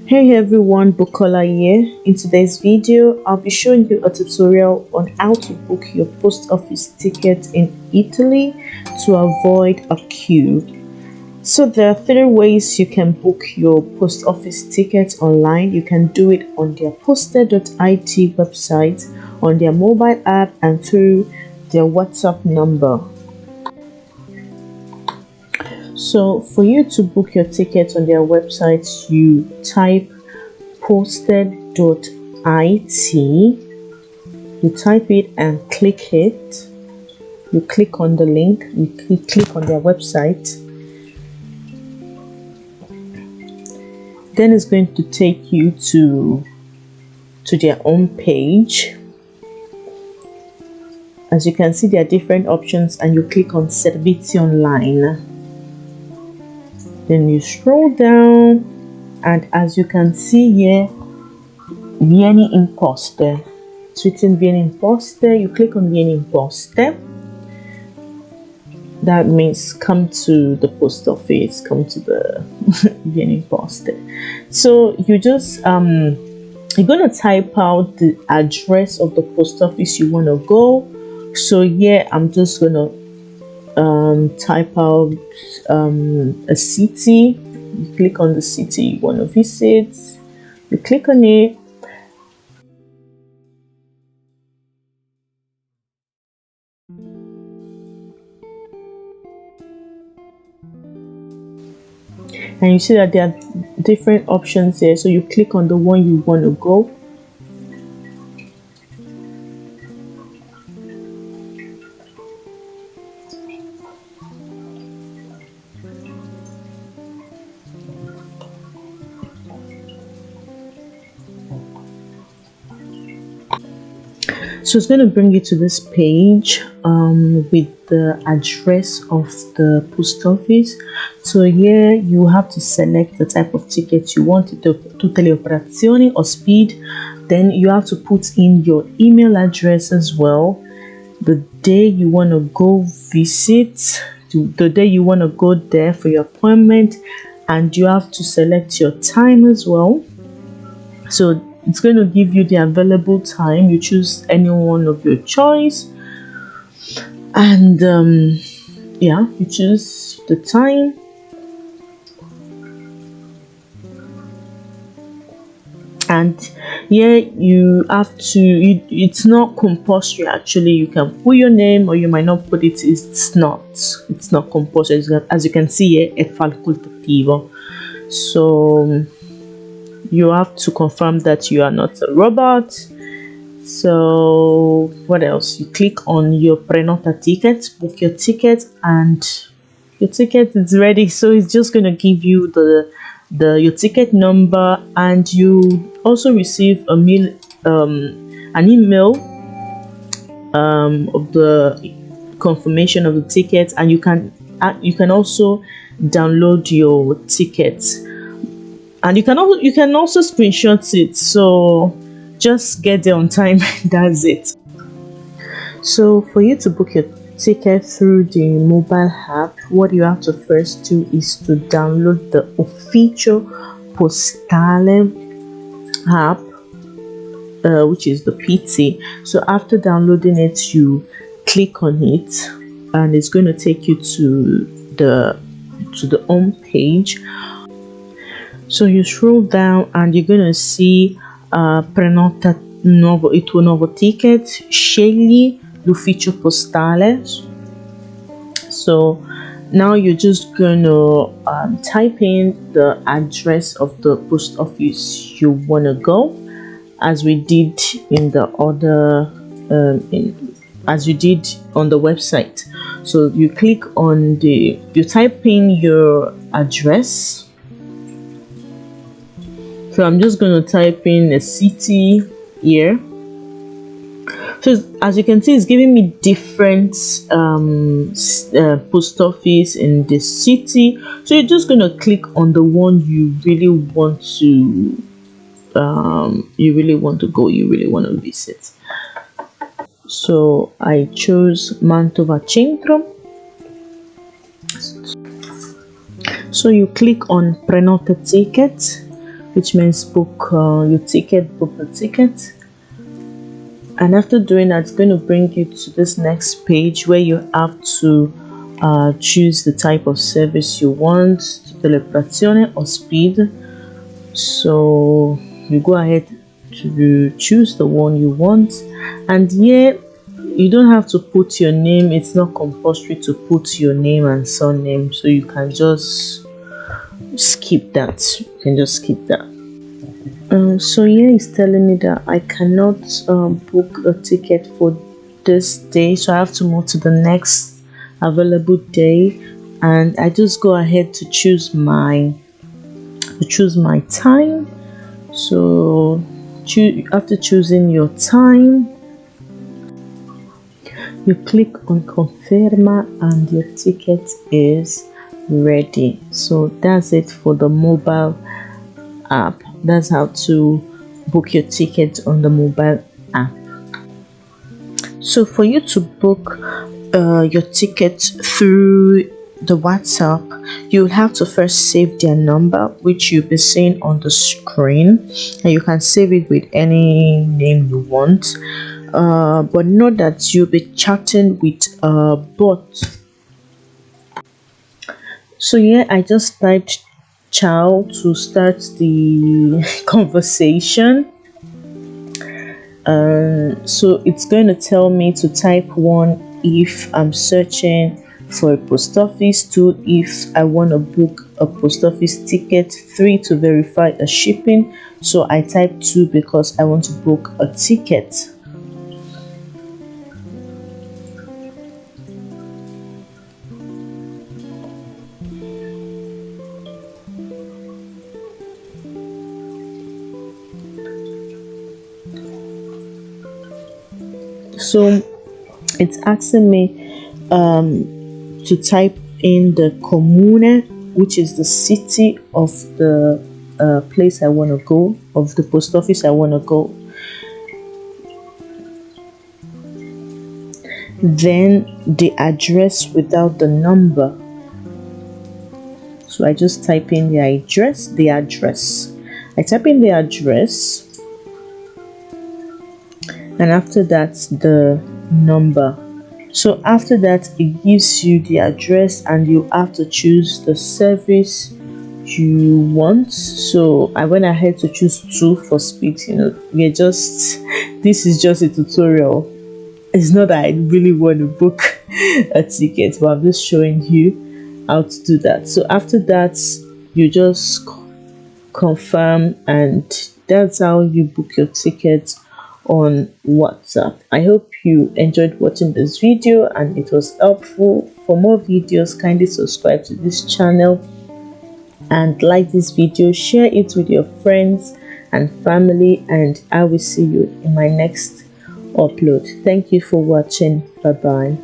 Hey everyone, Bukola here. In today's video, I'll be showing you a tutorial on how to book your post office ticket in Italy to avoid a queue. So there are three ways you can book your post office ticket online. You can do it on their poste.it website, on their mobile app, and through their WhatsApp number. So for you to book your ticket on their website, you type poste.it, you type it and click it. You click on the link, you click on their website. Then it's going to take you to their own page. As you can see, there are different options, and you click on Servizi Online. Then you scroll down, and as you can see here, Vieni in poste. It's written Vieni in poste. You click on Vieni in poste. That means come to the post office, come to the Vieni in poste. So you just you're gonna type out the address of the post office you want to go. So here I'm just gonna type out a city. You click on the city you want to visit, you click on it, and you see that there are different options here. So you click on the one you want to go. So it's going to bring you to this page with the address of the post office. So here you have to select the type of ticket you want, tutte le operazioni or SPID. Then you have to put in your email address as well, the day you want to go visit, the day you want to go there for your appointment, and you have to select your time as well. So it's going to give you the available time. You choose any one of your choice, and yeah, you choose the time, and here you have to, it's not compulsory actually. You can put your name or you might not put it. It's not compulsory. As you can see here, è facoltativo. So you have to confirm that you are not a robot. So what else? You click on your Prenota ticket, book your ticket, and your ticket is ready. So it's just going to give you your ticket number, and you also receive an email of the confirmation of the ticket, and you can also download your ticket. And you can also screenshot it. So just get there on time. That's it. So for you to book your ticket through the mobile app, what you have to first do is to download the Ufficio Postale app, which is the PT. So after downloading it, you click on it, and it's going to take you to the home page. So you scroll down, and you're gonna see Prenota il tuo nuovo ticket, scegli l'ufficio postale. So now you're just gonna type in the address of the post office you wanna go, as we did in the other as you did on the website. So you click on you type in your address. So I'm just going to type in a city here. So as you can see, it's giving me different post office in this city. So you're just going to click on the one you really want to go, you really want to visit. So I chose Mantova Centro. So you click on Prenota ticket. which means book your ticket, book the ticket. And after doing that, it's going to bring you to this next page where you have to choose the type of service you want, Prenotazione or SPID. So you go ahead to choose the one you want, and here you don't have to put your name. It's not compulsory to put your name and surname, so you can just skip that. You can just skip that. So here it's telling me that I cannot book a ticket for this day, so I have to move to the next available day, and I just go ahead to choose my time. So after choosing your time, you click on conferma and your ticket is ready. So that's it for the mobile app. That's how to book your ticket on the mobile app. So for you to book your ticket through the WhatsApp, you'll have to first save their number, which you'll be seeing on the screen, and you can save it with any name you want, but know that you'll be chatting with a bot. So here I just typed ciao to start the conversation. So it's going to tell me to type 1 if I'm searching for a post office, 2 if I want to book a post office ticket, 3 to verify a shipping. So I type 2 because I want to book a ticket. So it's asking me to type in the comune, which is the city of the place I want to go, of the post office I want to go. Then the address without the number. So I just type in the address. I type in the address, and after that the number. So after that it gives you the address, and you have to choose the service you want. So I went ahead to choose 2 for SPID. This is just a tutorial. It's not that I really want to book a ticket, but I'm just showing you how to do that. So after that you just confirm, and that's how you book your ticket on WhatsApp. I hope you enjoyed watching this video and it was helpful. For more videos, kindly subscribe to this channel and like this video, share it with your friends and family, and I will see you in my next upload. Thank you for watching. Bye bye.